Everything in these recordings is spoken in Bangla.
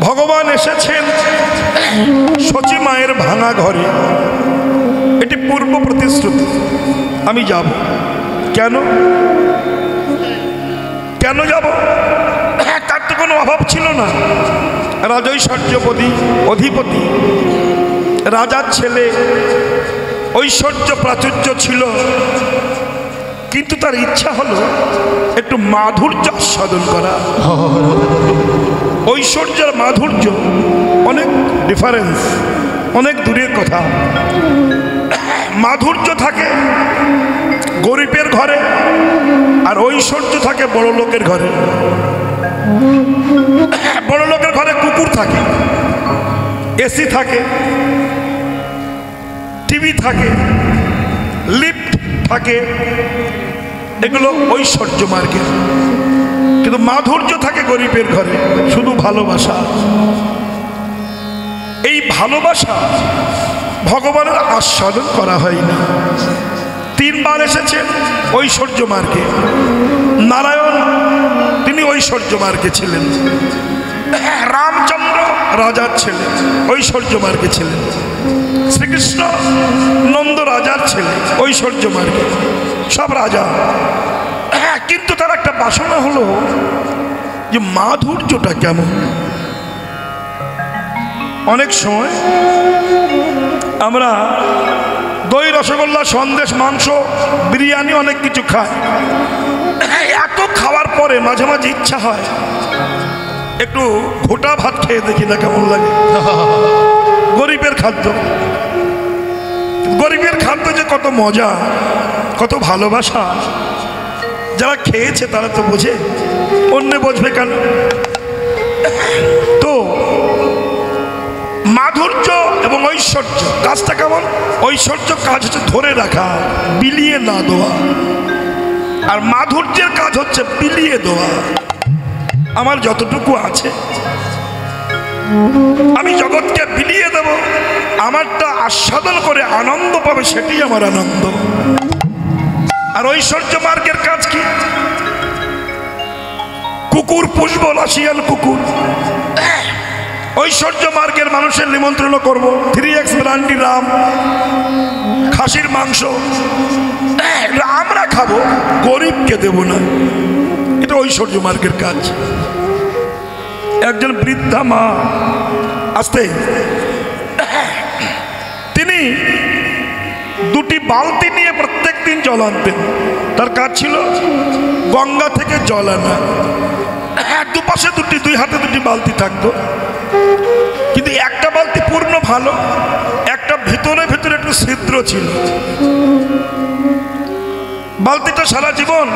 ভগবান এসেছেন সচি মায়ের ভাঙা ঘরে। এটি পূর্ব প্রতিশ্রুতি। আমি যাব। কেন কেন যাব? তার তো কোনো অভাব ছিল না। রাজৈশ্বর্যপতি অধিপতি, রাজার ছেলে, ঐশ্বর্য প্রাচুর্য ছিল, কিন্তু তার ইচ্ছা হলো একটু মাধুর্য আস্বাদন করা। ঐশ্বর্যের মাধুর্য অনেক ডিফারেন্স, অনেক দূরের কথা। মাধুর্য থাকে গরিবের ঘরে, আর ঐশ্বর্য থাকে বড় লোকের ঘরে। বড় লোকের ঘরে কুকুর থাকে, এসি থাকে, টিভি থাকে, লিফট থাকে, এগুলো ঐশ্বর্য মার্গের। কিন্তু মাধুর্য থাকে গরিবের ঘরে, শুধু ভালোবাসা। এই ভালোবাসা ভগবানের আস্বাদন করা হয়নি। 3 বার এসেছেন ঐশ্বর্য মার্গে। নারায়ণ তিনি ঐশ্বর্য মার্গে ছিলেন, রামচন্দ্র রাজার ছেলে, ঐশ্বর্য মার্গে ছিলেন, শ্রীকৃষ্ণ নন্দ রাজার ছেলে, ঐশ্বর্য মার্গে, সব রাজা। কিন্তু তার একটা বাসনা হলো যে মাধুর্যটা কেমন। অনেক সময় আমরা দই, রসগোল্লা, সন্দেশ, মাংস, বিরিয়ানি অনেক কিছু খাই। এত খাওয়ার পরে মাঝে মাঝে ইচ্ছা হয় একটু ঘোটা ভাত খেয়ে দেখি না কেমন লাগে। গরিবের খাদ্য, গরিবের খাদ্য যে কত মজা, কত ভালোবাসা। যারা খেয়েছে তারা তো বোঝে, অন্য বুঝবে কেন? তো মাধুর্য এবং ঐশ্বর্য কাজটা কেমন? ঐশ্বর্য কাজ হচ্ছে ধরে রাখা, বিলিয়ে না দেওয়া, আর মাধুর্যের কাজ হচ্ছে বিলিয়ে দেওয়া। আমার যতটুকু আছে আমি জগৎকে বিলিয়ে দেব, আমারটা আস্বাদন করে আনন্দ পাবে, সেটি আমার আনন্দ। আর ঐশ্বর্য মার্গের কাজ কি? কুকুর পুষবো, রাশিয়ান কুকুর। ঐশ্বর্য মার্গের মানুষের নিমন্ত্রণ করব, 3X ব্র্যান্ডি রাম, খাসির মাংস আমরা খাবো, গরিবকে দেব না। এটা ঐশ্বর্য মার্গের কাজ। একজন বৃদ্ধা মা আসতে, তিনি 2টি বালতি নিয়ে প্রত্যেক দিন জল আনতেন। তার কাজ ছিল গঙ্গা থেকে জল আনা। দুপাশে 2 হাতে 2টি বালতি থাকতো, কিন্তু একটা বালতি পূর্ণ ভালো, একটা ভিতরে ভিতরে একটু ছিদ্র ছিল। বালতিটা সারা জীবন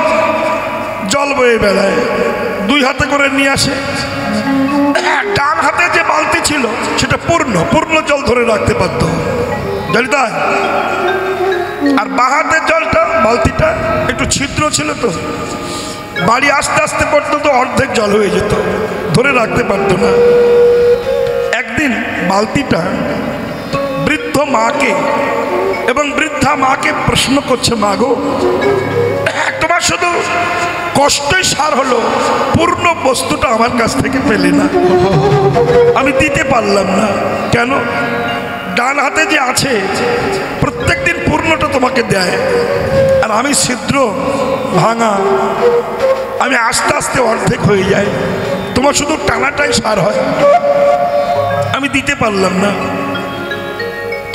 জল বয়ে বেড়ায়, 2 হাতে করে নিয়ে আসে। ডান হাতে যে বালতি ছিল সেটা পূর্ণ জল ধরে রাখতে পারত, জানি তাই। আর বাঁ হাতের জলটা, বালতিটা একটু ছিদ্র ছিল, তো বাড়ি আস্তে আস্তে পড়তো, তো অর্ধেক জল হয়ে যেত, ধরে রাখতে পারতো না। একদিন বালতিটা বৃদ্ধ মাকে এবং বৃদ্ধা মাকে প্রশ্ন করছে, মা গো, তোমার শুধু কষ্টই সার হলো, পূর্ণ বস্তুটা আমার কাছ থেকে পেলে না, আমি দিতে পারলাম না কেন? ডান হাতে যে আছে প্রত্যেক দিন পূর্ণটা তোমাকে দেয়, আর আমি ছিদ্র ভাঙা, আমি আস্তে আস্তে অর্ধেক হয়ে যাই, তোমার শুধু টানাটাই সার হয়, আমি দিতে পারলাম না।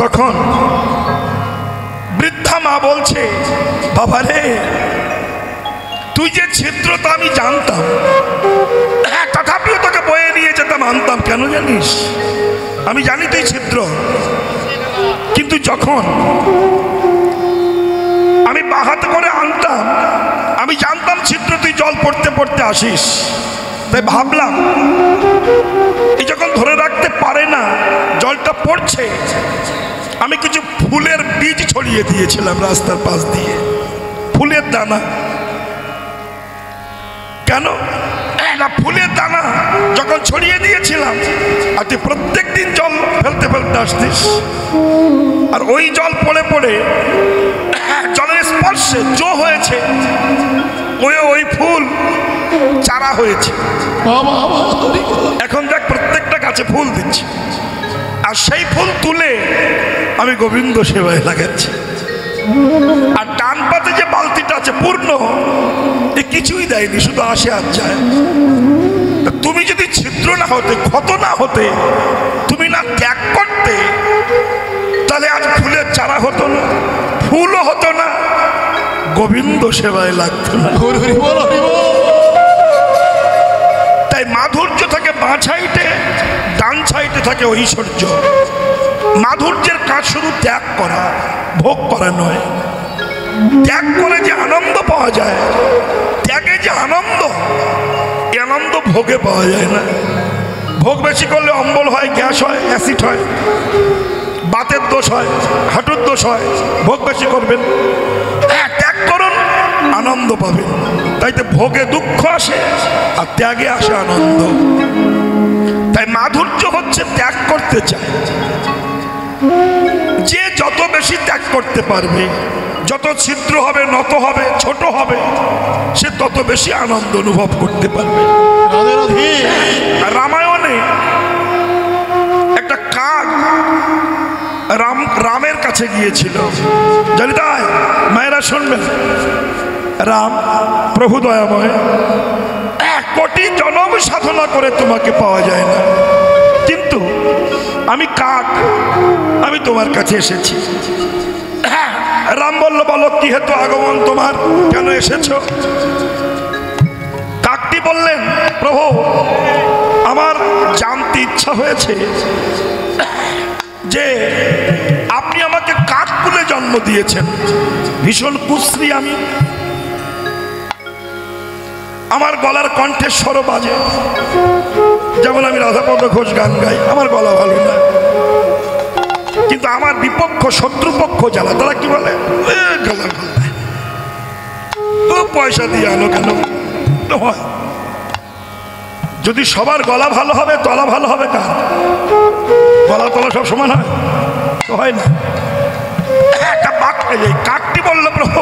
তখন বৃদ্ধা মা বলছে, বাবা রে, তুই যে ছিদ্র তা আমি জানতাম, তথাপিও তোকে বয়ে নিয়ে যেতাম, আনতাম। কেন জানিস? আমি জানি তুই ছিদ্র, কিন্তু যখন আমি বাহাতে করে আনতাম, আমি জানতাম ছিদ্র, তুই জল পড়তে পড়তে আসিস, তাই ভাবলাম এই যখন ধরে রাখতে পারে না, জলটা পড়ছে, আমি কিছু ফুলের বীজ ছড়িয়ে দিয়েছিলাম রাস্তার পাশ দিয়ে, ফুলের দানা। কেন না? ফুলের দানা যখন ছড়িয়ে দিয়েছিলাম, আর তুই প্রত্যেক দিন জল ফেলতে ফেলতে আসতিস, আর ওই জল পড়ে পড়ে জলের স্পর্শে জো হয়েছে, ওই ফুল চারা হয়েছে। এখন দেখ প্রত্যেকটা আমি গোবিন্দ সেবায় লাগাচ্ছি। আর ডান পাতে যে বালতিটা আছে পূর্ণ, এ কিছুই দেয়নি, শুধু আসে আর যায়। তুমি যদি ছিদ্র না হতে, ক্ষত না হতে, তুমি না ত্যাগ করতে, তাহলে আজ ফুলের চারা হতো না, ফুলও হতো না, গোবিন্দ সেবায় লাগতো না। তাই মাধুর্য থাকে বাঁ সাইডে, ডান সাইডে থাকে ঐশ্বর্য। মাধুর্যের কাজ শুধু ত্যাগ করা, ভোগ করা নয়। ত্যাগ করে যে আনন্দ পাওয়া যায়, ত্যাগে যে আনন্দ, এই আনন্দ ভোগে পাওয়া যায় না। ভোগ বেশি করলে অম্বল হয়, গ্যাস হয়, অ্যাসিড হয়, বাতের দোষ হয়, হাঁটুর দোষ হয়। ভোগ বেশি করবেন, ত্যাগ করুন, আনন্দ পাবেন। তাই তো ভোগে দুঃখ আসে আর ত্যাগে আসে আনন্দ। তাই মাধুর্য হচ্ছে ত্যাগ করতে চায়। যে যত বেশি ত্যাগ করতে পারবে, যত ছিদ্র হবে, নত হবে, ছোট হবে, সে তত বেশি আনন্দ অনুভব করতে পারবে। রামায়ণে একটা কাক রামের কাছে গিয়েছিল, জানি তাই মায়েরা শুনবেন। রাম প্রভু দয়াময়, 1 কোটি জনম সাধনা করে তোমাকে পাওয়া যায় না, কিন্তু আমি কাক, আমি তোমার কাছে এসেছি। রাম বলল, বলো কি হেতু আগমন তোমার, কেন এসেছো? কাকটি বললেন, প্রভু আমার জানতে ইচ্ছা হয়েছে যে আপনি আমাকে কাককুলে জন্ম দিয়েছেন, ভীষণ কুশ্রী আমি, আমার গলার কণ্ঠেশ্বর বাজে, যেমন আমি রাধাপদ ঘোষ গান গাই, আমার গলা ভালো না, কিন্তু আমার বিপক্ষ শত্রুপক্ষ যারা, তারা কি বলে, গলা ভালো, পয়সা দিয়ে আনো কেন? হয় যদি সবার গলা ভালো হবে, তলা ভালো হবে কার? গলা তলা সব সমান হয় তো হয় না। একটা বাক কাকটি বলল, প্রভু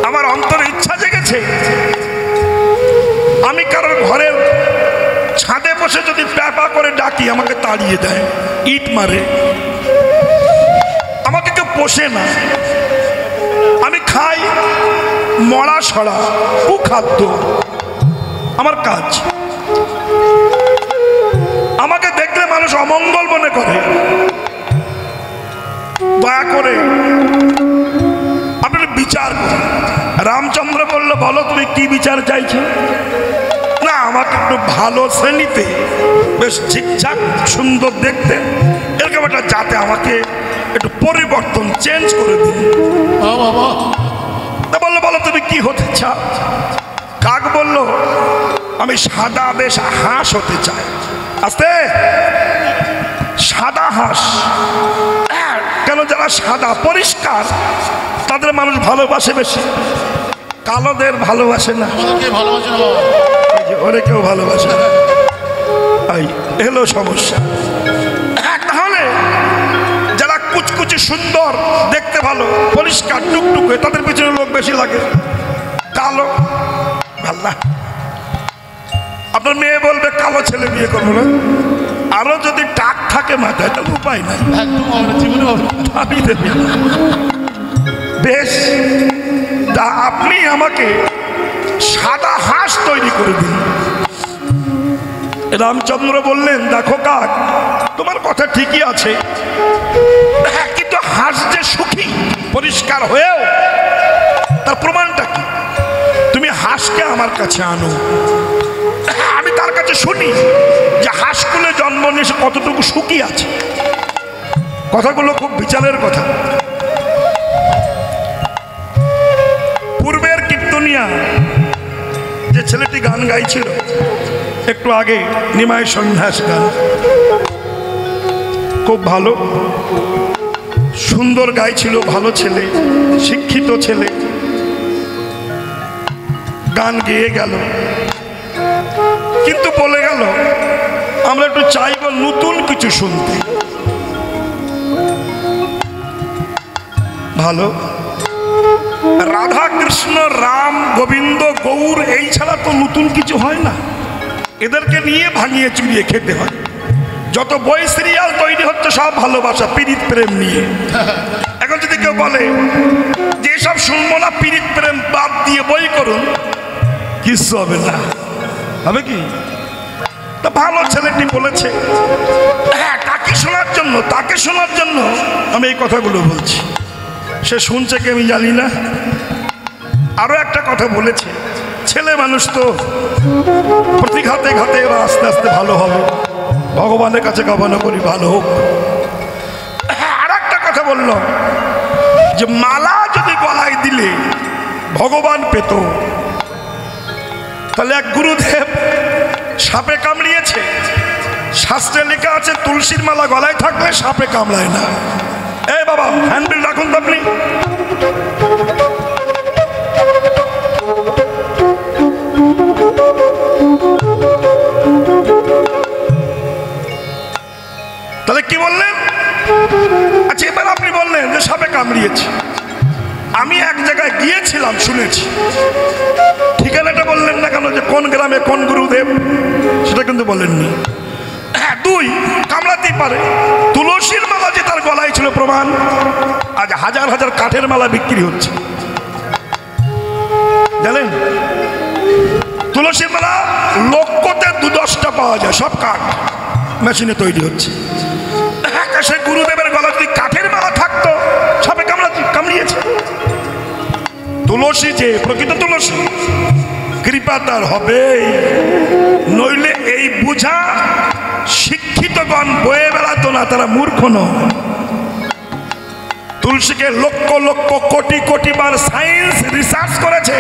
আমার অন্তরে ইচ্ছা জেগেছে, আমি কারোর ঘরের ছাদে বসে যদি প্যাপা করে ডাকি, আমাকে তাড়িয়ে দেয়, ইট মারে, আমাকে কেউ পোষে না, আমি খাই মরা সরা কুখাদ্য, আমার কাজ। আমাকে দেখলে মানুষ অমঙ্গল মনে করে, দয়া করে আপনার বিচার করুন। রামচন্দ্র বলল, বলো তুমি কি বিচার চাইছো? না, আমাকে একটু ভালো শ্রেণীতে, বেশ ঠিকঠাক সুন্দর দেখতে, এরকম একটা যাতে আমাকে একটু পরিবর্তন, চেঞ্জ করে দিন। বললো, বলো তুমি কি হতে চাও? কাক বলল, আমি সাদা বেশ হাঁস হতে চাই। আস্তে, সাদা হাঁস কেন? যারা সাদা পরিষ্কার তাদের মানুষ ভালোবাসে বেশি, কালোদের ভালোবাসে না, ওরে কেউ ভালোবাসে না, এলো সমস্যা। তাহলে যারা কুচকুচি সুন্দর, দেখতে ভালো, পরিষ্কার টুকটুকে, তাদের পিছনে লোক বেশি লাগে। কালো ভাল্লা, আপনার মেয়ে বলবে কালো ছেলে বিয়ে করবো না, আরো যদি টাক থাকে মাথায়, তাহলে উপায় নাই, বেশ তা আপনি আমাকে সাদা হাঁস তৈরি করে দিন। রামচন্দ্র বললেন, দেখো কাক, তোমার কথা ঠিকই আছে, কিন্তু হাঁস যে সুখী পরিষ্কার হয়েও, তার প্রমাণটা কি? তুমি হাঁসকে আমার কাছে আনো, আমি তার কাছে শুনি যে হাঁসকুলে জন্ম নিয়ে কতটুকু সুখী আছে। কথাগুলো খুব বিচারের কথা। পূর্বের কীর্তনিয়া যে ছেলেটি গান গাইছিল একটু আগে, নিমাই সন্ন্যাস গান, খুব ভালো সুন্দর গাইছিল, ভালো ছেলে, শিক্ষিত ছেলে, গান গেয়ে গেল, কিন্তু বলে গেল আমরা একটু চাইব নতুন কিছু শুনতে। ভালো, রাধা কৃষ্ণ রাম গোবিন্দ গৌর এই ছাড়া তো নতুন কিছু হয় না, এদেরকে নিয়ে ভাঙিয়ে চুরিয়ে খেতে হয়। যত বই সিরিয়াল তৈরি হচ্ছে সব ভালোবাসা পীড়িত প্রেম নিয়ে। এখন যদি কেউ বলে যে সব শুনবো না, পীড়িত প্রেম বাদ দিয়ে বই করুন, কিচ্ছু হবে না। হবে কি? তা ভালো ছেলেটি বলেছে, হ্যাঁ তাকে শোনার জন্য আমি এই কথাগুলো বলছি। সে শুনছে কি আমি জানি না। আরো একটা কথা বলেছে, ছেলে মানুষ তো প্রতি ঘাতে ঘাতে এরা আস্তে আস্তে ভালো হবে, ভগবানের কাছে কামনা করি ভালো হোক। আর একটা কথা বলল যে মালা যদি গলায় দিলে ভগবান পেত, তাহলে এক গুরুদেব সাপে কামড়িয়েছে, শাস্ত্রে লেখা আছে তুলসীর মালা গলায় থাকলে সাপে কামড়ায় না। এই বাবা হ্যান্ডবিল রাখুন তো আপনি। তাহলে কি বললেন? আচ্ছা এবার আপনি বললেন যে সাপে কামড়িয়েছে। আমি এক জায়গায় গিয়েছিলাম, শুনেছি। ঠিকানাটা বললেন না কেন, যে কোন গ্রামে কোন গুরুদেব, সেটা কিন্তু বলেননি। হ্যাঁ, দুই, কামড়াতেই পারে। তুলসীর মালা যে তার গলায় ছিল প্রমাণ। আজ হাজার হাজার কাঠের মালা বিক্রি হচ্ছে, জানেন? তুলসীর মালা লক্ষতে 2-10টা পাওয়া যায়, সব কাঠ মেশিনে তৈরি হচ্ছে। সে গুরুদেবের গলা যদি কাঠের মালা থাকতো, সাপে কামড়িয়েছে। তুলসী যে প্রকৃত তুলসী, কৃপা তার হবে, নইলে এই বুঝা শিক্ষিতগণ বয়ে বেড়াতো না, তারা মূর্খ নয়। তুলসীকে লক্ষ লক্ষ কোটি কোটি বার সায়েন্স রিসার্চ করেছে,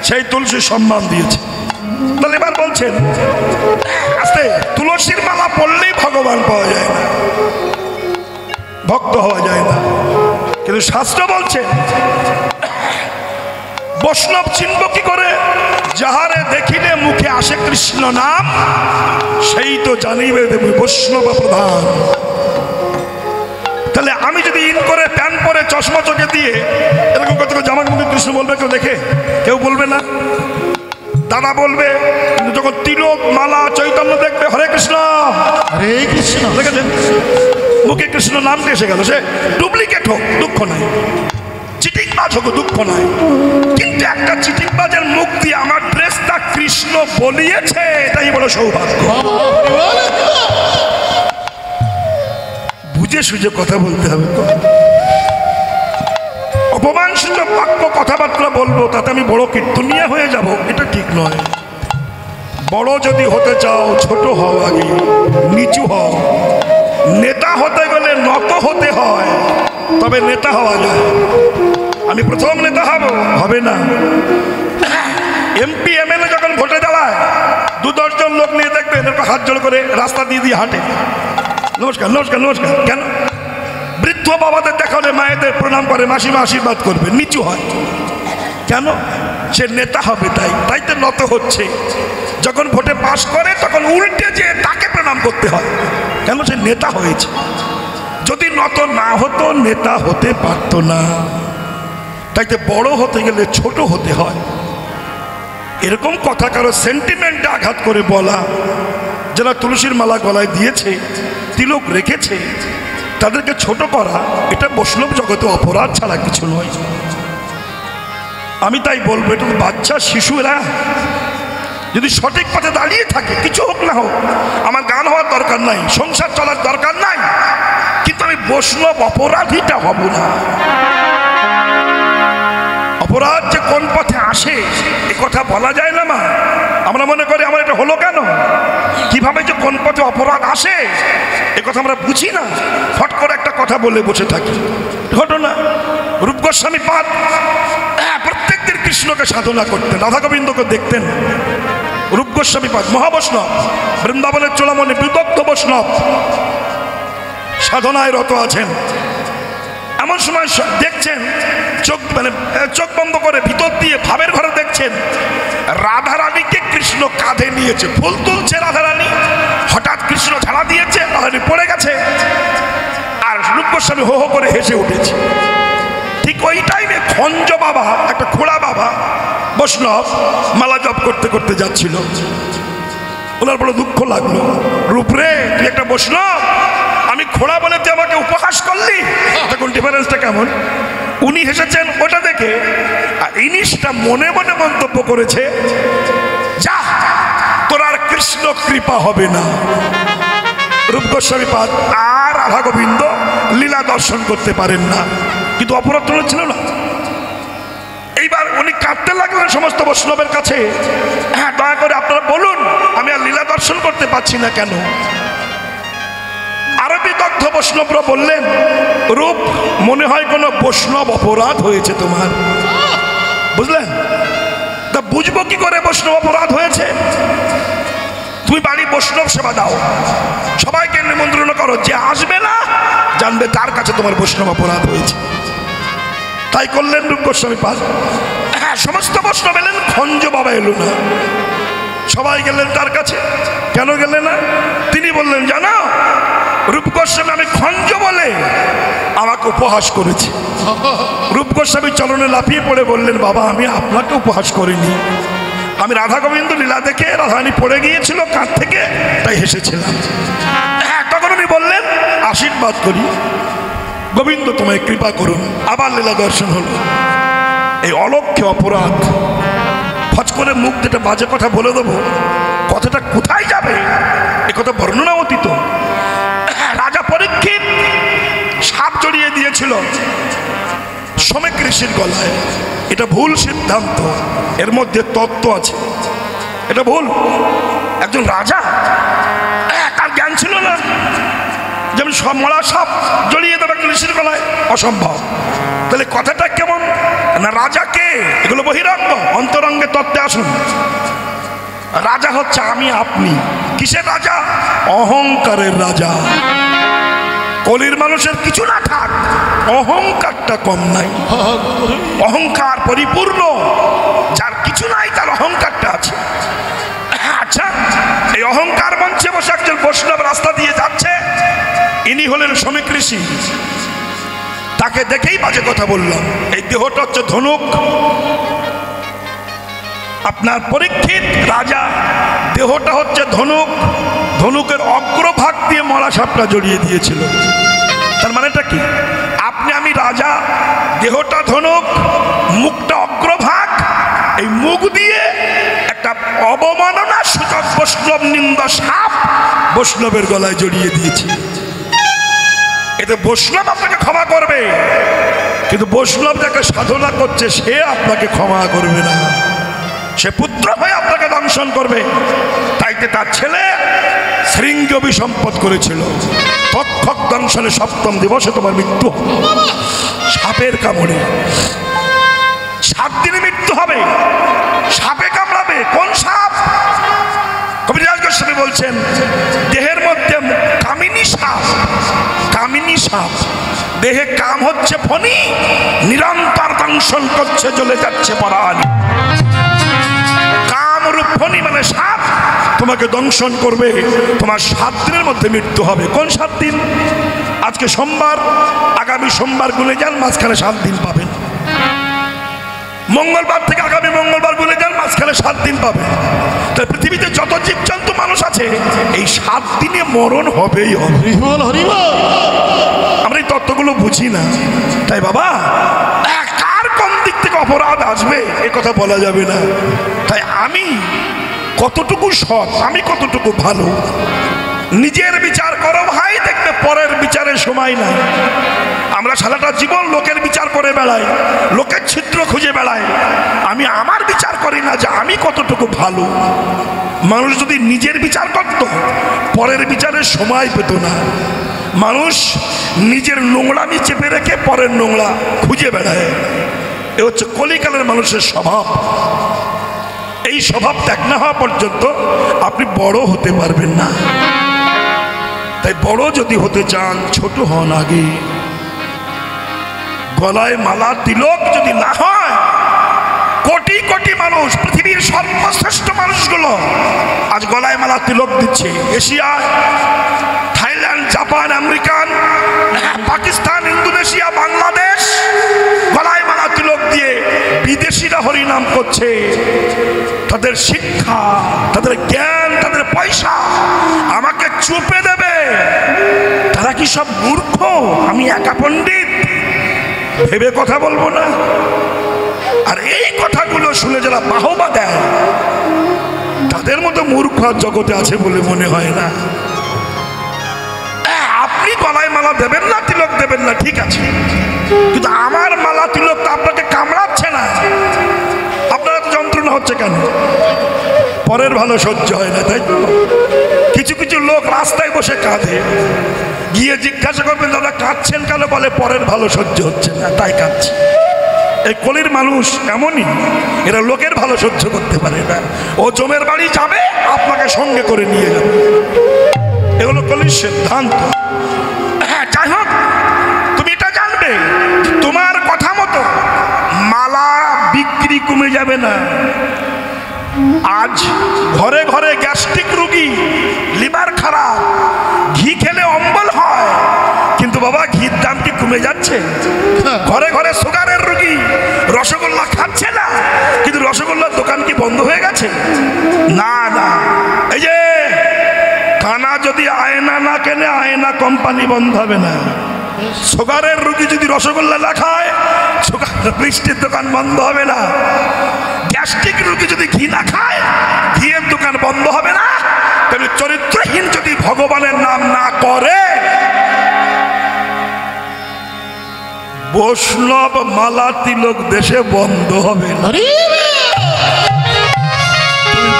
সেই তুলসী সম্মান দিয়েছে। তাহলে এবার বলছেন আস্তে, তুলসীর মালা পড়লেই ভগবান পাওয়া যায় না, ভক্ত হওয়া যায় না। কিন্তু শাস্ত্র বলছে বৈষ্ণব চিনব কি করে? যাহারে দেখিলে মুখে আসে কৃষ্ণ নাম, সেই তো জানিবে দেব বৈষ্ণব প্রধান। তাহলে আমি যদি ইন করে প্যান্ট পরে চশমা চোখে দিয়ে এরকম কত জামার মধ্যে কৃষ্ণ বলবে, কেউ দেখে? কেউ বলবে না। দাদা বলবে, কিন্তু যখন তিলক মালা চৈতন্য দেখবে হরে কৃষ্ণ হরে কৃষ্ণ, দেখেছেন মুখে কৃষ্ণ নামটা এসে গেল। সে ডুপ্লিকেট হোক দুঃখ নাই, চিটিংবাজ হোক দুঃখ নাই, কিন্তু একটা চিটিংবাজের মুখ দিয়ে আমার ড্রেসটা কৃষ্ণ বলিয়েছে, এটাই বড় সৌভাগ্য। বুঝে সুঝে কথা বলতে হবে তো। অপমানসূচক বাক্য কথাবার্তা বলবো, তাতে আমি বড় কীর্তনিয়া হয়ে যাব, এটা ঠিক নয়। বড় যদি হতে চাও ছোট হও, আগে নিচু হও। নেতা হতে গেলে নত হতে হয়, তবে নেতা হওয়া যায়। আমি প্রথম নেতা হবে না। এমপি এমএলএ যখন ভোটে দাঁড়ায় 2-10 জন লোক নিয়ে দেখবেন এরকম হাত জোড় করে রাস্তা দিয়ে হাঁটে, নমস্কার নমস্কার নমস্কার। কেন? বৃদ্ধ বাবাদের দেখালে মায়েদের প্রণাম করে, মাসিমা আশীর্বাদ করবে, নিচু হয়। কেন? সে নেতা হবে, তাই তো নত হচ্ছে। যখন ভোটে পাশ করে তখন উল্টে যে তাকে প্রণাম করতে হয়, কেন? সে নেতা হয়েছে। যদি নত না হতো নেতা হতে পারতো না। তাই তো বড় হতে গেলে ছোট হতে হয়। এরকম কথা কারো সেন্টিমেন্টে আঘাত করে বলা, যারা তুলসীর মালা গলায় দিয়েছে, তিলক রেখেছে, তাদেরকে ছোট করা, এটা বৈষ্ণব জগতে অপরাধ ছাড়া কিছু নয়। আমি তাই বলবো, এটা তো বাচ্চা শিশুরা যদি সঠিক পথে দাঁড়িয়ে থাকে, কিছু হোক না হোক, আমার গান হওয়ার দরকার নাই, সংসার চলার দরকার নাই, কিন্তু আমি বৈষ্ণব অপরাধীটা হব না। অপরাধ যে কোন পথে আসে এ কথা বলা যায় না মা। আমরা মনে করি আমার এটা হলো কেন, কিভাবে যে কোন পথে অপরাধ আসে এ কথা আমরা বুঝি না, ফট করে একটা কথা বলে বসে থাকি। ঘটনা রূপ গোস্বামী পাদ প্রত্যেক দিন কৃষ্ণকে সাধনা করতেন, রাধা গোবিন্দকে দেখতেন। রূপ গোস্বামী পাদ মহাবৈষ্ণব, বৃন্দাবনের চূড়ামণি বিদগ্ধ বৈষ্ণব, সাধনায় রত আছেন। এমন সময় দেখছেন চোখ বন্ধ করে ভিতর দিয়ে ভাবের ঘরে দেখছেন রাধারানীকে কৃষ্ণ কাঁধে নিয়েছে, ফুল তুলছে রাধারানী। হঠাৎ কৃষ্ণ ঝাড়া দিয়েছে, রাধারানী পড়ে গেছে, আর রূপ গোস্বামী হো হো করে হেসে উঠেছে। ঠিক ওই টাইমে খঞ্জ বাবা, একটা খোড়া বাবা বৈষ্ণব, মালা জপ করতে করতে যাচ্ছিল। ওনার বড় দুঃখ লাগলো, রূপরে তুই একটা বৈষ্ণব, আমি ঘোড়া বলে তুই আমাকে উপহাস করলি। তখন ডিফারেন্সটা কেমন? উনি হেসেছেন ওটা দেখে, আর ইনিশটা মনে মনে মন্তব্য করেছে, যা তোর আর কৃষ্ণ কৃপা হবে না। রূপ গোস্বামী পাদ আর রাধা গোবিন্দ লীলা দর্শন করতে পারেন না, কিন্তু অপরাধ ছিল না। এইবার উনি কাঁদতে লাগলেন সমস্ত বৈষ্ণবের কাছে, হ্যাঁ দয়া করে আপনারা বলুন আমি আর লীলা দর্শন করতে পারছি না কেন? আরবি দগ্ধ বৈষ্ণবরা বললেন, রূপ মনে হয় কোনো বৈষ্ণব অপরাধ হয়েছে তোমার, বুঝলেন? তা বুঝবো কি করে বৈষ্ণব অপরাধ হয়েছে? তুমি বাড়ি বৈষ্ণব সেবা দাও, সবাইকে নিমন্ত্রণ করো, যে আসবে না জানবে তার কাছে তোমার বৈষ্ণব অপরাধ হয়েছে। তাই করলেন রূপ গোস্বামী পাদ। হ্যাঁ, সমস্ত বৈষ্ণব এলেন, খঞ্জ বাবা এলো না। সবাই গেলেন তার কাছে। কেন গেলেন না? তিনি বললেন, জানো রূপ গোস্বামী আমি খঞ্জ বলে আমাকে উপহাস করেছি। রূপ গোস্বামী চরণে লাফিয়ে পড়ে বললেন, বাবা আমি আপনাকে উপহাস করিনি, আমি রাধা গোবিন্দ লীলা দেখে রাধারানী পড়ে গিয়েছিল কাঁধ থেকে, তাই হেসেছিলাম। হ্যাঁ, তখন উনি বললেন, আশীর্বাদ করি গোবিন্দ তোমায় কৃপা করুন। আবার লীলা দর্শন হলো। এই অলক্ষ্য অপরাধ, ফচ করে মুখ যেটা বাজে কথা বলে দেবো, কথাটা কোথায় যাবে এ কথা বর্ণনা অতীত। রাজা পরীক্ষিত সাপ জড়িয়ে দিয়েছিল শ্রমিক ঋষির গলায়। এটা ভুল সিদ্ধান্ত, এর মধ্যে তত্ত্ব আছে, এটা ভুল। একজন রাজা, তার জ্ঞান ছিল না, যেমন সব মরা সাপ জড়িয়ে দেবে একটা ঋষির গলায়, অসম্ভব। তাহলে কথাটা কেমন না? রাজা কে? এগুলো বহিরঙ্গ, অন্তরঙ্গে তত্ত্বে আসুন। রাজা হচ্ছে আমি আপনি। কিসের রাজা? অহংকারের রাজা। কলির মানুষের কিছু না থাক, অহংকারটা কম নাই, অহংকার পরিপূর্ণ। যার কিছু নাই তার অহংকারটা আছে। আচ্ছা, এই অহংকার মঞ্চে বসে একজন বৈষ্ণব রাস্তা দিয়ে যাচ্ছে, ইনি হলেন শ্রমিক ঋষি। তাকে দেখেই বাজে কথা বললাম। এই দেহটা হচ্ছে ধনুক, আপনার পরীক্ষিত রাজা দেহটা হচ্ছে ধনুক, ধনুকের অগ্রভাগ দিয়ে মরা সাপটা জড়িয়ে দিয়েছিল। তার মানেটা কি? আপনি আমি রাজা, দেহটা ধনুক, মুখটা অগ্রভাগ, এই মুখ দিয়ে একটা অবমাননা সূচক বৈষ্ণব নিন্দা সাপ বৈষ্ণবের গলায় জড়িয়ে দিয়েছে। এতে বৈষ্ণব আপনাকে ক্ষমা করবে, কিন্তু বৈষ্ণব যাকে সাধনা করছে সে আপনাকে ক্ষমা করবে না, সে পুত্র হয়ে আপনাকে দংশন করবে। তাইতে তার ছেলে শৃঙ্গ অভিসম্পদ করেছিল, তক্ষক দংশনে 7ম দিবসে তোমার মৃত্যু হবে, সাপের কামড়ে। 7 দিনে মৃত্যু হবে, সাপে কামড়াবে। কোন সাপ? কবিরাজ গোস্বামী বলছেন, দেহের মধ্যে কামিনী সাপ, কামিনী সাপ। দেহে কাম হচ্ছে ফণি, নিরন্তর দংশন করছে, জ্বলে যাচ্ছে পরাণ। কামরূপ ফণি মানে সাপ, তোমাকে দংশন করবে, তোমার 7 দিনের মধ্যে মৃত্যু হবে। কোন 7 দিন? আজকে সোমবার, আগামী সোমবার গুনে যান, মাঝখানে 7 দিন পাবেন। মঙ্গলবার থেকে আগামী মঙ্গলবার গুনে যান, মাঝখানে 7 দিন পাবেন। তাই পৃথিবীতে যত জীবজন্তু মানুষ আছে, এই 7 দিনে মরণ হবেই হবে। আমরা এই তত্ত্বগুলো বুঝি না। তাই বাবা, কার কোন দিক থেকে অপরাধ আসবে এ কথা বলা যাবে না। তাই আমি কতটুকু সৎ, আমি কতটুকু ভালো, নিজের বিচার করো ভাই, দেখবে পরের বিচারের সময় নাই। আমরা সারাটা জীবন লোকের বিচার করে বেড়াই, লোকের ছিদ্র খুঁজে বেড়াই, আমি আমার বিচার করি না যে আমি কতটুকু ভালো। মানুষ যদি নিজের বিচার করত, পরের বিচারের সময় পেত না। মানুষ নিজের নোংরামি চেপে রেখে পরের নোংরা খুঁজে বেড়ায়। এ হচ্ছে কলিকালের মানুষের স্বভাব। এই স্বভাব ত্যাগ না হওয়া পর্যন্ত আপনি বড় হতে পারবেন না। তাই বড় যদি হতে চান, ছোট হন আগে। গলায় মালা তিলক যদি না হয়, কোটি কোটি মানুষ, পৃথিবীর সর্বশ্রেষ্ঠ মানুষগুলো আজ গলায় মালা তিলক দিচ্ছে। এশিয়ায়, Thailand, Japan, American, Pakistan, Indonesia, Bangladesh, গলায় মালা তিলক দিয়ে বিদেশিরা হরিনাম করছে। তাদের শিক্ষা, তাদের জ্ঞান, তাদের পয়সা আমাকে চুপে দেবে কি সব মূর্খ? আমি একা পণ্ডিত ভেবে কথা বলবো না? আর এই কথাগুলো শুনে যারা বাহবা দেয় তাদের মতো মূর্খ আর জগতে আছে বলে মনে হয় না। আপনি গলায় মালা দেবেন না, তিলক দেবেন না, ঠিক আছে, কিন্তু আমার মালা তিলক তো আপনাকে কামড়াচ্ছে না। আপনার তো যন্ত্রণা হচ্ছে কেন? পরের ভালো সহ্য হয় না, তাই তো? কিছু কিছু লোক রাস্তায় বসে কাঁদে, গিয়ে জিজ্ঞাসা করবেন দাদা কাঁদছেন কেন? বলে পরের ভালো সহ্য হচ্ছে না তাই কাঁদছে। এই কলির মানুষ এমনই, এরা লোকের ভালো সহ্য করতে পারে না। ও জমের বাড়ি যাবে, আপনাকে সঙ্গে করে নিয়ে যাবে, এগুলো কলির সিদ্ধান্ত। হ্যাঁ, যাই হোক, তুমি এটা জানবে তোমার কথা মতো মালা বিক্রি কমে যাবে না। আজ ঘরে ঘরে গ্যাস্ট্রিক রোগী, লিভার খারাপ, ঘি খেলে অম্বল হয়, কিন্তু বাবা ঘির দাম কি কমে যাচ্ছে? ঘরে ঘরে সুগারের রোগী রসগোল্লা খাচ্ছে না, কিন্তু রসগোল্লার দোকান কি বন্ধ হয়ে গেছে? না না, এই যে কানা যদি আয়না না কেনে, আয়না কোম্পানি বন্ধ হবে না। সুগারের রোগী যদি রসগোল্লা না খায়, সুগার মিষ্টির দোকান বন্ধ হবে না। গ্যাস্ট্রিক রোগী যদি ঘি না খায়, ঘিয়ের দোকান বন্ধ হবে না। তবে চরিত্রহীন যদি ভগবানের নাম না করে, বৈষ্ণব মালা তিলক দেশে বন্ধ হবে না,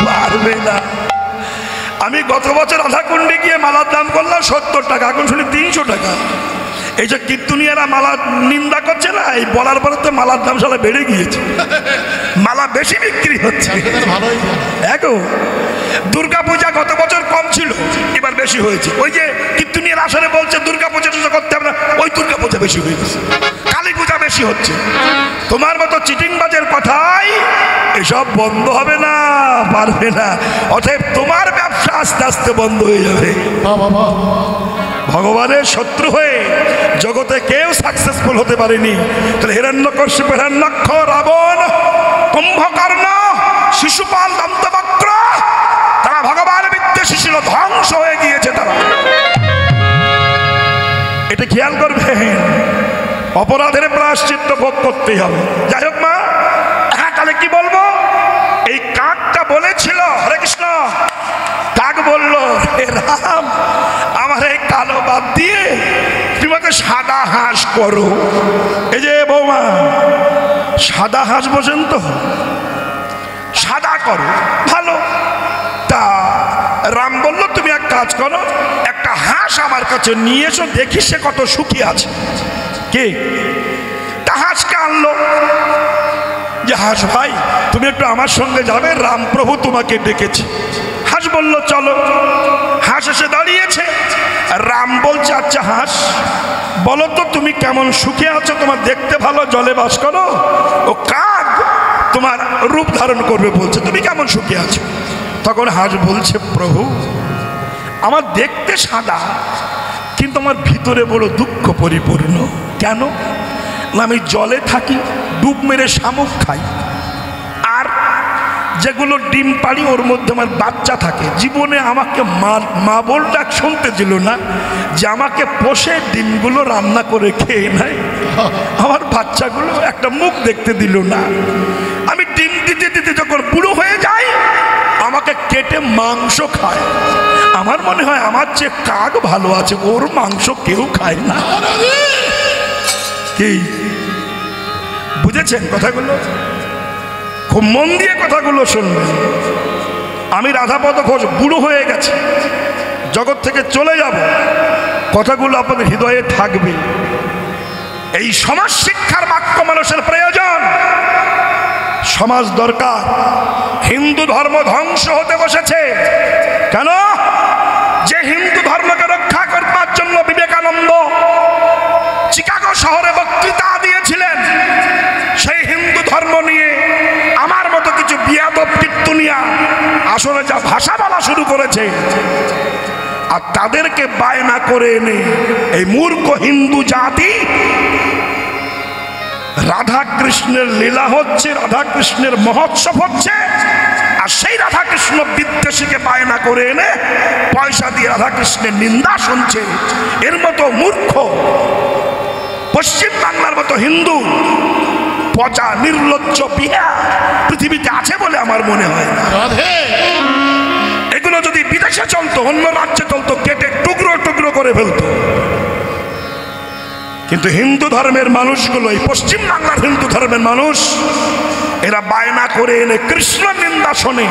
পারবে না। আমি গত বছর রাধাকুণ্ডে গিয়ে মালার দাম করলাম 70 টাকা, এখন শুনি 300 টাকা। এই যে কীর্তনীয়রা মালা নিন্দা করছে না, এই বলার পরে তো মালার দাম সালা বেড়ে গিয়েছে, মালা বেশি বিক্রি হচ্ছে। দেখো, দুর্গা পূজা গত বছর কম ছিল, এবার বেশি হয়েছে। ওই যে কীর্তনীয় আসলে বলছে দুর্গা পূজা করতে হবে না, ওই দুর্গা পূজা বেশি হয়ে গেছে, কালী পূজা বেশি হচ্ছে। তোমার মতো চিটিংবাজের কথাই এসব বন্ধ হবে না, পারবে না। অতএব তোমার ব্যবসা আস্তে আস্তে বন্ধ হয়ে যাবে। ভগবানের শত্রু হয়ে জগতে কেউ সাকসেসফুল হতে পারেনি। তাহলে হিরণ্যকশিপু, হিরণ্যাক্ষ, রাবণ, কুম্ভকর্ণ, শিশুপাল, দন্তবক্র, তারা ভগবানের বিদ্বেষী ছিল, ধ্বংস হয়ে গিয়েছে তারা। এটা খেয়াল করবেন, অপরাধের প্রায়শ্চিত্ত ভোগ করতেই হবে। যাই হোক মা, হ্যাঁ, তাহলে কি বলবো? এই কাকটা বলেছিল, হরে কৃষ্ণ, কাক বলল, হে রাম, আমার এই কালো বাদ দিয়ে তোমাকে সাদা হাঁস করো। এই যে বৌমা, সাদা হাঁস বোঝেন তো, সাদা করো, ভালো। তা রাম বলল, তুমি এক কাজ করো, একটা হাঁস আমার কাছে নিয়ে এসো, দেখি সে কত সুখী আছে। কে? তা হাঁসকে আনলো, যে হাঁস ভাই তুমি একটু আমার সঙ্গে যাবে, রামপ্রভু তোমাকে ডেকেছে। হাঁস বলল চলো। হাঁস এসে দাঁড়িয়েছে, রাম বলছে, আচ্ছা হাঁস, বলো তো তুমি কেমন সুখে আছো? তোমার দেখতে ভালো, জলে বাস করো, ও কাক তোমার রূপ ধারণ করবে বলছে, তুমি কেমন সুখে আছো? তখন হাঁস বলছে, প্রভু আমার দেখতে সাদা, কিন্তু আমার ভিতরে বড় দুঃখ পরিপূর্ণ। কেন? না, আমি জলে থাকি, ডুব মেরে শামুক খাই, আর যেগুলো ডিম পাড়ি ওর মধ্যে আমার বাচ্চা থাকে। জীবনে আমাকে মা বল ডাক শুনতে দিল না, যে আমাকে পোষে ডিমগুলো রান্না করে খেয়ে নেয়, আমার বাচ্চাগুলো একটা মুখ দেখতে দিল না। আমি ডিম দিতে দিতে যখন বুড়ো হয়ে যাই, আমাকে কেটে মাংস খায়। আমার মনে হয় আমার চেয়ে কাক ভালো আছে, ওর মাংস কেউ খায় না। কি বুঝেছেন কথাগুলো? খুব মন দিয়ে কথাগুলো শুনবেন। আমি রাধাপদ ঘোষ বুড়ো হয়ে গেছে, জগৎ থেকে চলে যাব, কথাগুলো আপনাদের হৃদয়ে থাকবে। এই সমাজ শিক্ষার বাক্য মানুষের প্রয়োজন, সমাজ দরকার। হিন্দু ধর্ম ধ্বংস হতে বসেছে। কেন? যে হিন্দু ধর্মকে রক্ষা করবার জন্য বিবেকানন্দ চিকাগো শহরে বক্তৃতা দিয়েছিলেন, সেই হিন্দু ধর্ম নিয়ে আমার মতো কিছু বিয়াদব কীর্তনিয়া আসলে যা ভাষা বলা শুরু করেছে, আর তাদেরকে বায়না করে এনে এই মূর্খ হিন্দু জাতি রাধা কৃষ্ণের লীলা হচ্ছে, রাধা কৃষ্ণের মহোৎসব হচ্ছে, আর সেই রাধাকৃষ্ণ বিদ্বেষীকে বায়না করে এনে পয়সা দিয়ে রাধাকৃষ্ণের নিন্দা শুনছে। এর মতো মূর্খ পশ্চিম বাংলার মতো হিন্দু পচা নির্লজ্জ বিহা পৃথিবীতে আছে বলে আমার মনে হয় না। এগুলো যদি বিদেশে চলতো, অন্য রাজ্যে চলতো, কেটে টুকরো টুকরো করে ফেলতো। কিন্তু হিন্দু ধর্মের মানুষগুলো, এই পশ্চিম বাংলার হিন্দু ধর্মের মানুষ, এরা বায়না করে এনে কৃষ্ণ নিন্দা শোনে,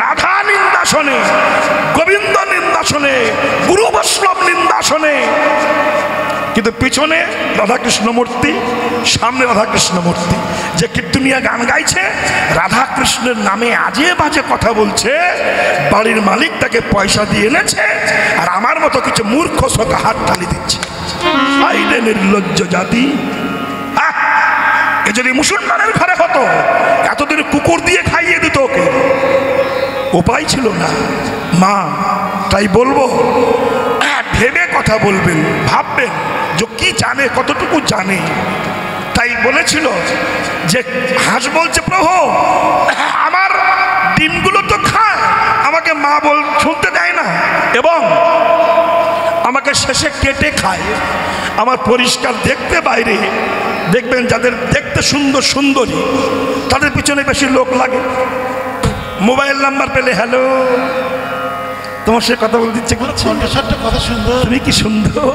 রাধা নিন্দা শোনে, গোবিন্দ নিন্দা শোনে, গুরু বৈষ্ণব নিন্দা শোনে, কিন্তু পিছনে রাধাকৃষ্ণ মূর্তি, সামনে রাধাকৃষ্ণ মূর্তি। যে কীর্তনিয়া গান গাইছে, রাধাকৃষ্ণের নামে আজে বাজে কথা বলছে, বাড়ির মালিক তাকে পয়সা দিয়ে এনেছে, আর আমার মতো কিছু মূর্খ সোকা হাত তালি দিচ্ছে। আইরে নির্লজ্জ জাতি! এ যদি মুসলমানের ঘরে হতো, এতদিন কুকুর দিয়ে খাইয়ে দিত ওকে, উপায় ছিল না। মা, তাই বলবো, ভেবে কথা বলবেন, ভাববেন যে কি জানে, কতটুকু জানে। তাই বলেছিল যে হাঁস বলছে, প্রভু আমার ডিমগুলো তো খায়, আমাকে মা বল শুনতে দেয় না, এবং আমাকে শেষে কেটে খায়। আমার পরিষ্কার দেখতে বাইরে, দেখবেন যাদের দেখতে সুন্দর সুন্দরী, তাদের পিছনে বেশি লোক লাগে। মোবাইল নাম্বার পেলে, হ্যালো, তোমার সাথে কথা বলতে ইচ্ছে করছে, কথা সুন্দর, তুমি কি সুন্দর।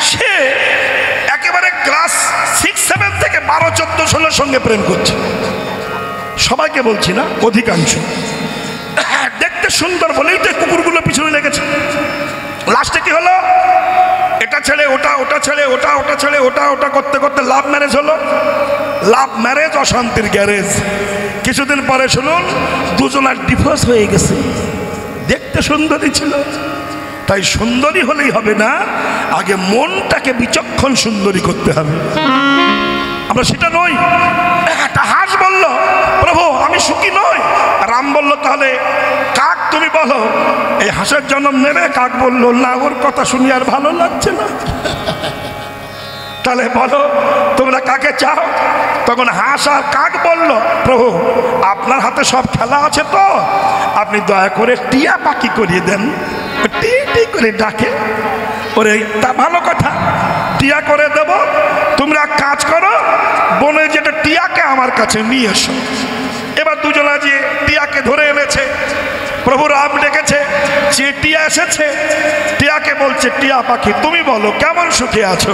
সে একেবারে ক্লাস 6-7 থেকে 12-14 ষোলোর সঙ্গে প্রেম করছে। সবাইকে বলছি না, অধিকাংশ। দেখতে সুন্দর বলেই তো কুকুরগুলো পিছনে লেগেছে। লাস্টে কি হলো? এটা ছেড়ে ওটা, ওটা ছেড়ে ওটা, ওটা ছেড়ে ওটা, ওটা করতে করতে লাভ ম্যারেজ হলো। লাভ ম্যারেজ অশান্তির গ্যারেজ। কিছুদিন পরে শুনুন, দুজনার ডিভোর্স হয়ে গেছে। দেখতে সুন্দরী ছিল। তাই সুন্দরী হলেই হবে না, আগে মনটাকে বিচক্ষণ সুন্দরী করতে হবে। আমরা সেটা নই। একটা হাঁস বলল, প্রভু আমি সুখী নই। রাম বলল, তাহলে কাক তুমি বলো, এই হাঁসের জন্ম নেবে? কাক বলল, না, ওর কথা শুনি আর ভালো লাগছে না। তাহলে বলো তোমরা কাকে চাও? তখন হাঁস আর কাক বলল, প্রভু আপনার হাতে সব খেলা আছে তো, আপনি দয়া করে টিয়া পাখি করিয়ে দেন। টি টি করে ডাকে, ওরে তা ভালো কথা, টিয়া করে দেব। তোমরা কাজ করো, বনে যেটা টিয়াকে আমার কাছে নিয়ে এসো। এবার দুজনা যে টিয়াকে ধরে এনেছে, প্রভু রাম ডেকেছে, যে টিয়া এসেছে টিয়াকে বলছে, টিয়া পাখি তুমি বলো কেমন সুখে আছো?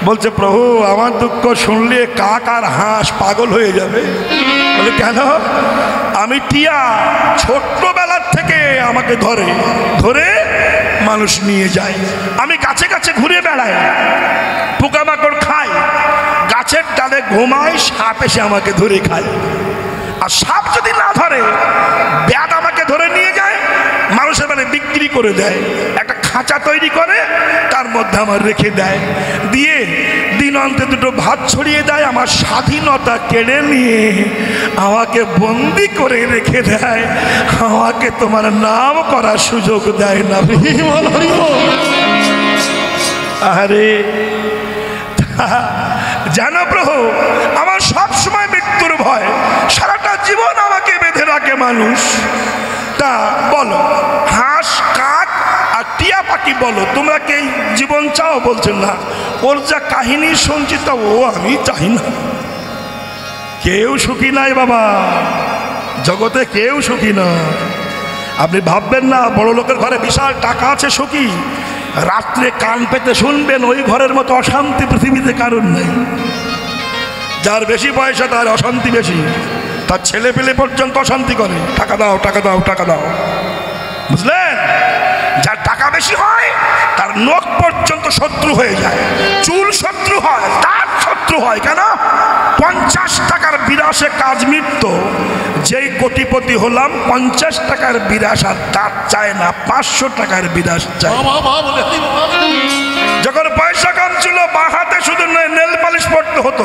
বলছে, প্রভু আমার দুঃখ শুনলে কাক আর হাঁস পাগল হয়ে যাবে। বলে, কেন? আমি টিয়া, ছোট্টবেলার থেকে আমাকে ধরে ধরে মানুষ নিয়ে যায়। আমি গাছে গাছে ঘুরে বেড়াই, পোকামাকড় খাই, গাছের ডালে ঘুমাই, সাপ এসে আমাকে ধরে খায়। আর সাপ যদি না ধরে, ব্যাট আমাকে ধরে নিয়ে যায়, মানুষের মানে বিক্রি করে দেয়। একটা খাঁচা তৈরি করে তার মধ্যে আমার রেখে দেয়, দিয়ে দিন অন্তে দুটো ভাত ছড়িয়ে দেয়। আমার স্বাধীনতা কেড়ে নিয়ে আমাকে বন্দি করে রেখে দেয়, আমাকে তোমার নাম করার সুযোগ দেয় না। আরে জানো প্রভু, আমার সব সময় মৃত্যুর ভয়, সারাটা জীবন আমাকে বেঁধে রাখে মানুষ। তা বলো, হাঁস, কাক আর টিয়া পাখি বলো, তোমরা কে জীবন চাও? বলছেন না, ওর যা কাহিনী শুনছি তা ও আমি চাই না। কেউ সুখী নাই বাবা, জগতে কেউ সুখী না। আপনি ভাববেন না বড় লোকের ঘরে বিশাল টাকা আছে সুখী, রাত্রে কান পেতে শুনবেন ওই ঘরের মতো অশান্তি পৃথিবীতে কারণ নেই। যার বেশি পয়সা তার অশান্তি বেশি, তার ছেলে পেলে পর্যন্ত অশান্তি করে, টাকা দাও টাকা দাও টাকা দাও, বুঝলেন? যার টাকা বেশি হয় তার নখ পর্যন্ত শত্রু হয়ে যায়, চুল শত্রু হয়, তার শত্রু হয়। কেন? 50 টাকার বিরাসে কাজ মিটত। যেই কোটিপতি হলাম, 50 টাকার বিরাস আর তার চায় না, 500 টাকার বিরাস চায়। যখন পয়সা কম ছিল, বাঁ হাতে শুধু নেল পালিশ পড়তে হতো,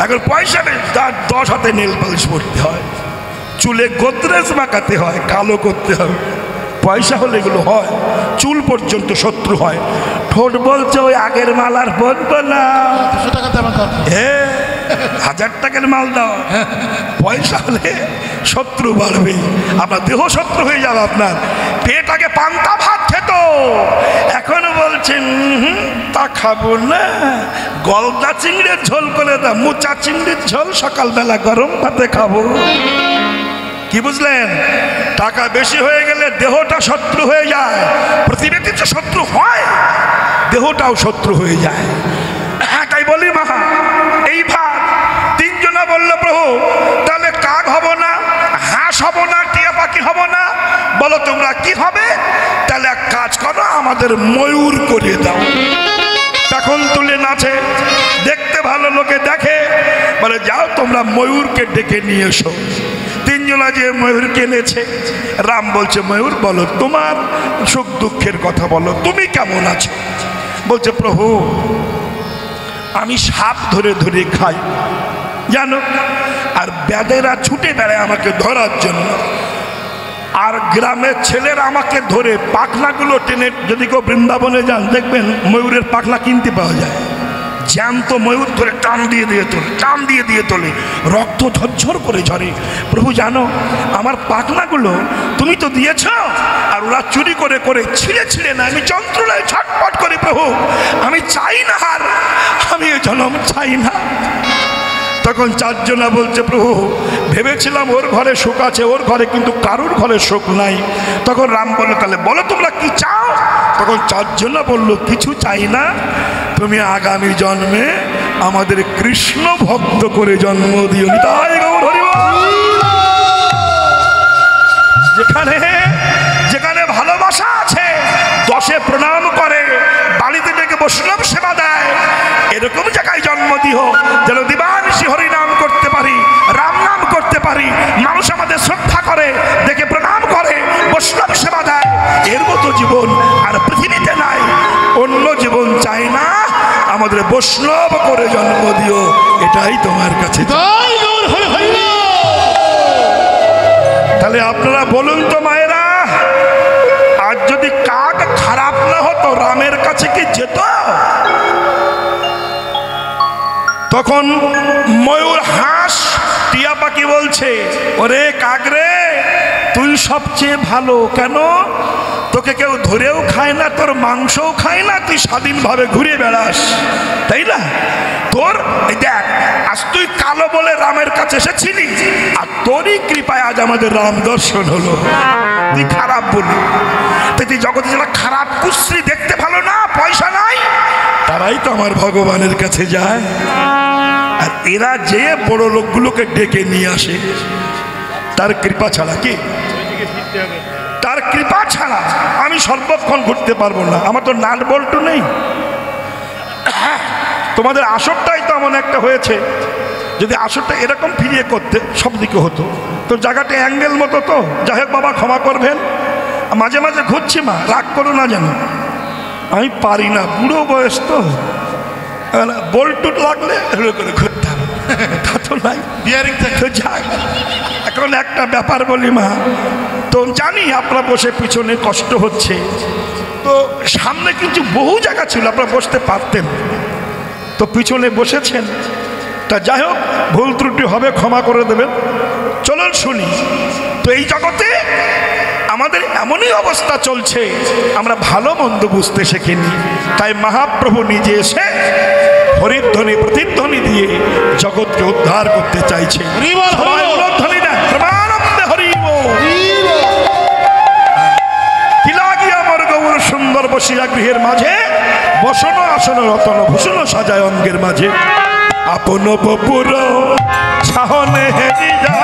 এখন পয়সা নেই, তার 10 হাতে নেল পালিশ পড়তে হয়, চুলে গোদরেজ মাখাতে হয়, কালো করতে হবে। পয়সা হলে এগুলো হয়, চুল পর্যন্ত শত্রু হয়। ঠোঁট বলছে ওই আগের মালার বলবো না, হ্যাঁ 1000 টাকার মাল দাও, পয়সা হলে শত্রু বাড়বে, আপনার দেহ শত্রু হয়ে যাবে, আপনার পেট আগে পান্তা ভাত খেত, এখন বলছেন তা খাবো না, গলদা চিংড়ির ঝোল করে দাও, মুচা চিংড়ির ঝোল সকালবেলা গরম ভাতে খাবো। কি বুঝলেন? টাকা বেশি হয়ে গেলে দেহটা শত্রু হয়ে যায়, প্রতিবেদী তো শত্রু হয়, দেহটাও শত্রু হয়ে যায়। তাই বলি মা, এই ভাত 3 জনা বললো প্রভু তাহলে কাক হব না, হাঁস হব না, টিয়া পাখি হব না, বলো তোমরা কি হবে? তাহলে এক কাজ করো, আমাদের ময়ূর করে দাও। তখন তুলে নাচে, দেখতে ভালো লোকে দেখে, বলে যাও তোমরা ময়ূরকে ডেকে নিয়ে এসো। 3 জনা যে ময়ূরকে এনেছে, রাম বলছে ময়ূর বলো তোমার সুখ দুঃখের কথা বলো, তুমি কেমন আছো? বলছে প্রভু আমি সাপ ধরে ধরে খাই জানো, আর ব্যাধেরা ছুটে বেড়ায় আমাকে ধরার জন্য, আর গ্রামের ছেলেরা আমাকে ধরে পাখনাগুলো টেনে, যদি কেউ বৃন্দাবনে যান দেখবেন ময়ূরের পাখনা কিনতে পাওয়া যায়, জ্যান্ত ময়ূর ধরে টান দিয়ে দিয়ে তোলে, টান দিয়ে দিয়ে তোলে, রক্ত ঝরঝর করে ঝরে। প্রভু জানো আমার পাখনাগুলো তুমি তো দিয়েছ, আর ওরা চুরি করে করে ছিঁড়ে ছিঁড়ে না, আমি যন্ত্রণায় ছটফট করি প্রভু, আমি চাই না, আর আমি এ জন্ম চাই না। তখন 4 জনা বলছে প্রভু ভেবেছিলাম ওর ঘরে সুখ আছে, ওর ঘরে কিন্তু কারোর ঘরে সুখ নাই। তখন রাম বলল তাহলে বলো তোমরা কি চাও? তখন 4 জনা বলল কিছু চাই না, তুমি আগামী জন্মে আমাদের কৃষ্ণ ভক্ত করে জন্ম দিও। তাই গৌর হরি বল। যেখানে যেখানে ভালোবাসা আছে 10 প্রণাম করে, বাড়িতে ডেকে বৈষ্ণব সেবা দেয়, এরকম জায়গায় জন্ম দিও যেন দিবানিশি হরি নাম করতে পারি, রাম নাম করতে পারি, মানুষ আমাদের শ্রদ্ধা করে, দেখে প্রণাম করে, বৈষ্ণব সেবা দেয়। এর মতো জীবন আর পৃথিবীতে নাই, অন্য জীবন চাই না, আমাদের বৈষ্ণব করে জন্ম দিও, এটাই তোমার কাছে। তাহলে আপনারা বলুন তো মায়েরা, আজ যদি কাক খারাপ না হতো রামের কাছে কি যেত? তখন ময়ূর হাঁস টিয়া পাখি বলছে ওরে কাক রে তুই সবচেয়ে ভালো, কেন তোকে কেউ ধরেও খায় না, তোর মাংসও খায় না, তুই স্বাধীনভাবে ঘুরে বেড়াস, তাই না? তোর এই দেখ আজ তুই কালো বলে রামের কাছে এসেছিলি, আর তোরই কৃপায় আজ আমাদের রাম দর্শন হলো। তুই খারাপ বলি, তুই জগতে যারা খারাপ কুশ্রী, দেখতে ভালো না, পয়সা নাই, তারাই তো আমার ভগবানের কাছে যায়। আর এরা যে বড় লোকগুলোকে ডেকে নিয়ে আসে, তার কৃপা ছাড়া কি, তার কৃপা ছাড়া আমি সর্বক্ষণ ঘুরতে পারবো না, আমার তো নাট বল্টু নেই। তোমাদের আসরটাই তো এমন একটা হয়েছে, যদি আসরটা এরকম ফিরিয়ে করতে সব দিকে হতো তো জায়গাটা অ্যাঙ্গেল মতো, তো যাই হোক বাবা ক্ষমা করবেন, মাঝে মাঝে ঘুরছি মা, রাগ করো না যেন, আমি পারি না, বুড়ো বয়স তো, বল্টু লাগলে করে ঘুরতাম, তা তো নাই, বিয়ারিং থেকে যাক। এখন একটা ব্যাপার বলি মা, তো জানি আপনারা বসে পিছনে কষ্ট হচ্ছে, তো সামনে কিন্তু বহু জায়গা ছিল আপনারা বসতে পারতেন, তো পিছনে বসেছেন, তা যাই হোক ভুল ত্রুটি হবে ক্ষমা করে দেবেন। চলুন শুনি, তো এই জগতে আমাদের এমনই অবস্থা চলছে, আমরা ভালো মন্দ বুঝতে শিখিনি, তাই মহাপ্রভু নিজে এসে হরিধ্বনি প্রতিধ্বনি দিয়ে জগৎকে উদ্ধার করতে চাইছে। ধ্বনি দেন প্রেমানন্দে হরি বল। কি লাগিয়া মোর গৌর সুন্দর বসিয়া গৃহের মাঝে, বসন আসন রতন ভূষণ সাজায় অঙ্গের মাঝে, আপন বপুর ছাহনে হেরি যা